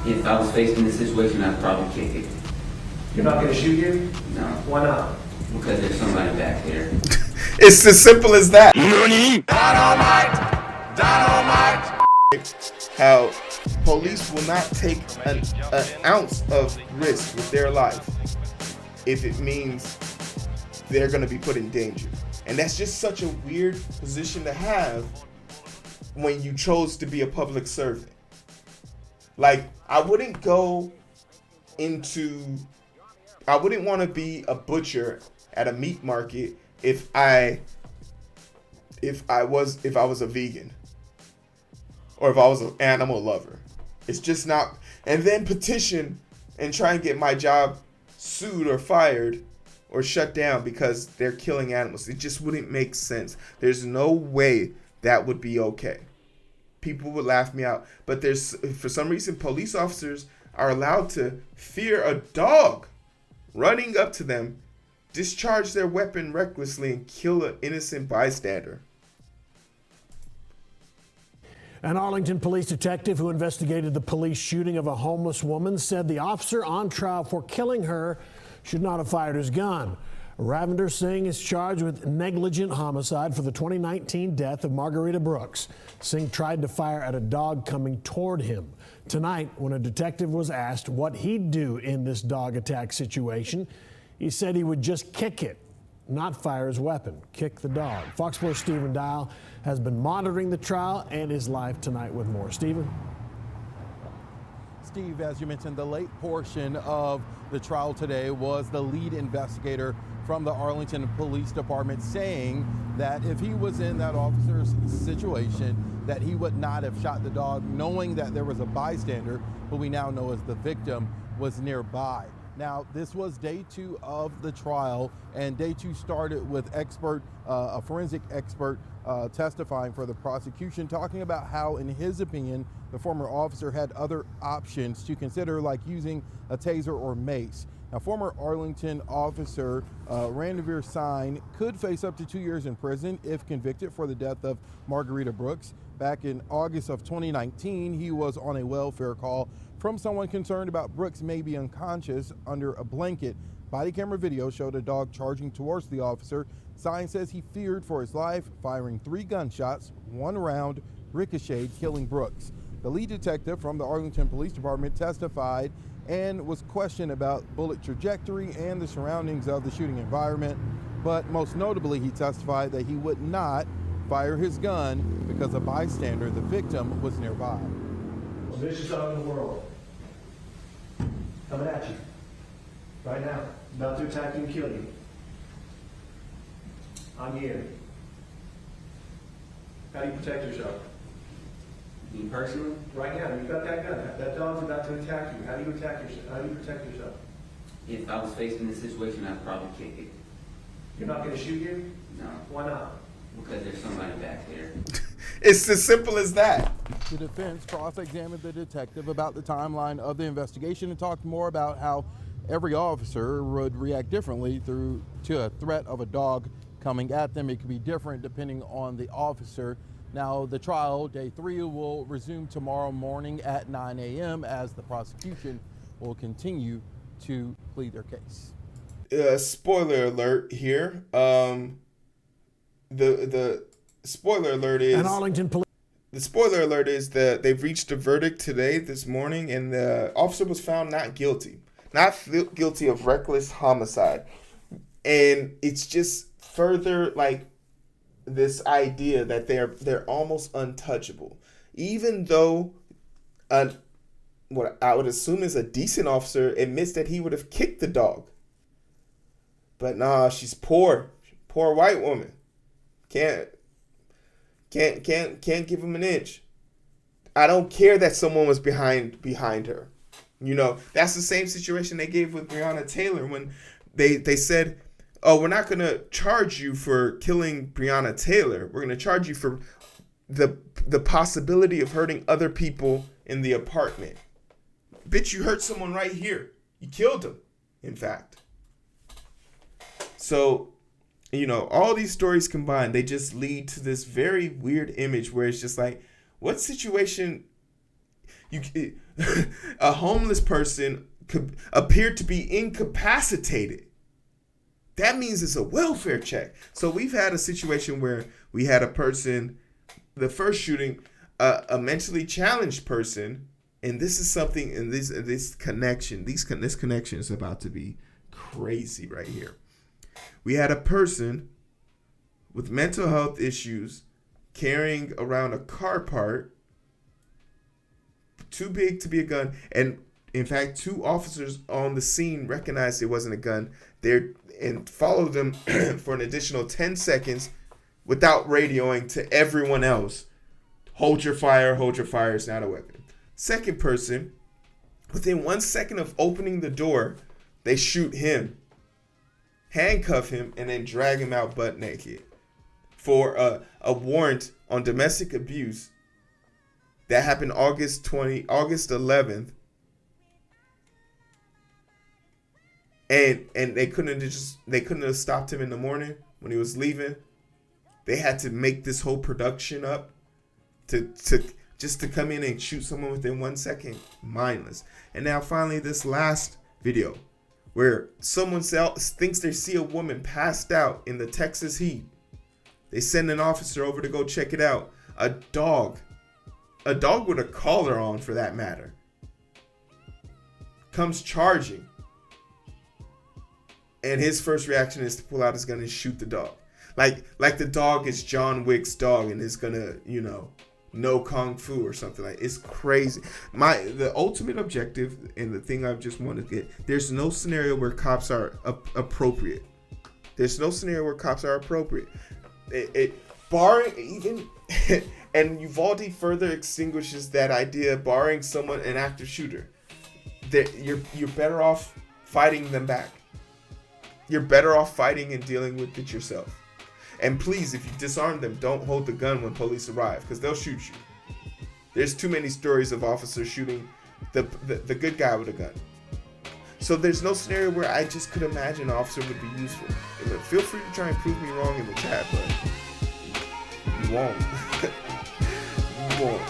If I was faced in this situation, I'd probably kick it. You're not going to shoot you? No. Why not? Because there's somebody back there. It's as simple as that. How police will not take an ounce of risk with their life if it means they're going to be put in danger. And that's just such a weird position to have when you chose to be a public servant. Like, I wouldn't want to be a butcher at a meat market if I was a vegan or if I was an animal lover. It's just not. And then petition and try and get my job sued or fired or shut down because they're killing animals. It just wouldn't make sense. There's no way that would be okay. People would laugh me out. But for some reason, police officers are allowed to fear a dog running up to them, discharge their weapon recklessly, and kill an innocent bystander. An Arlington police detective who investigated the police shooting of a homeless woman said the officer on trial for killing her should not have fired his gun. Ravinder Singh is charged with negligent homicide for the 2019 death of Margarita Brooks. Singh tried to fire at a dog coming toward him. Tonight, when a detective was asked what he'd do in this dog attack situation, he said he would just kick it, not fire his weapon, kick the dog. Fox Sports' Stephen Dial has been monitoring the trial and is live tonight with more. Stephen? Steve, as you mentioned, the late portion of the trial today was the lead investigator from the Arlington Police Department saying that if he was in that officer's situation, that he would not have shot the dog, knowing that there was a bystander, who we now know as the victim, was nearby. Now, this was day 2 of the trial, and day 2 started with a forensic expert testifying for the prosecution, talking about how, in his opinion, the former officer had other options to consider, like using a taser or mace. Now, former Arlington officer Ravinder Singh could face up to 2 years in prison if convicted for the death of Margarita Brooks. Back in August of 2019, he was on a welfare call from someone concerned about Brooks may be unconscious under a blanket. Body camera video showed a dog charging towards the officer. Singh says he feared for his life, firing 3 gunshots, 1 round ricocheted, killing Brooks. The lead detective from the Arlington Police Department testified and was questioned about bullet trajectory and the surroundings of the shooting environment. But most notably, he testified that he would not fire his gun because a bystander, the victim, was nearby. A vicious dog in the world. Coming at you. Right now. About to attack you and kill you. I'm here. How do you protect yourself? Me personally? Right now, you've got that gun. That dog's about to attack you. How do you attack yourself? How do you protect yourself? If I was faced in this situation, I'd probably kick it. You're not going to shoot you? No. Why not? Because there's somebody back there. It's as simple as that. The defense cross-examined the detective about the timeline of the investigation and talked more about how every officer would react differently to a threat of a dog coming at them. It could be different depending on the officer. Now, the trial, day 3, will resume tomorrow morning at 9 a.m. as the prosecution will continue to plead their case. Spoiler alert here. The spoiler alert is An Arlington police. The spoiler alert is that they've reached a verdict today, this morning, and the officer was found not guilty of reckless homicide. And it's just further like this idea that they're almost untouchable, even though what I would assume is a decent officer admits that he would have kicked the dog. But nah, she's poor white woman. Can't give him an inch. I don't care that someone was behind her. You know, that's the same situation they gave with Breonna Taylor when they said, oh, we're not going to charge you for killing Breonna Taylor. We're going to charge you for the possibility of hurting other people in the apartment. Bitch, you hurt someone right here. You killed him, in fact. So, you know, all these stories combined, they just lead to this very weird image where it's just like, what situation? A homeless person appeared to be incapacitated. That means it's a welfare check. So we've had a situation where we had a person, the first shooting, a mentally challenged person, and this is something, and this connection is about to be crazy right here. We had a person with mental health issues carrying around a car part too big to be a gun, and in fact, 2 officers on the scene recognized it wasn't a gun. And followed them for an additional 10 seconds without radioing to everyone else. Hold your fire, it's not a weapon. Second person, within 1 second of opening the door, they shoot him, handcuff him, and then drag him out butt naked for a warrant on domestic abuse. That happened August 11th. And they couldn't have stopped him in the morning when he was leaving. They had to make this whole production up to come in and shoot someone within 1 second. Mindless. And now finally this last video where someone else thinks they see a woman passed out in the Texas heat. They send an officer over to go check it out. A dog with a collar on, for that matter, comes charging. And his first reaction is to pull out his gun and shoot the dog. Like the dog is John Wick's dog and is gonna, know kung fu or something. Like, it's crazy. The ultimate objective and the thing I just want to get, there's no scenario where cops are appropriate. There's no scenario where cops are appropriate. Barring even, and Uvalde further extinguishes that idea, barring someone, an active shooter, that you're better off fighting them back. You're better off fighting and dealing with it yourself. And please, if you disarm them, don't hold the gun when police arrive, because they'll shoot you. There's too many stories of officers shooting the good guy with a gun. So there's no scenario where I just could imagine an officer would be useful. Feel free to try and prove me wrong in the chat, but you won't. You won't.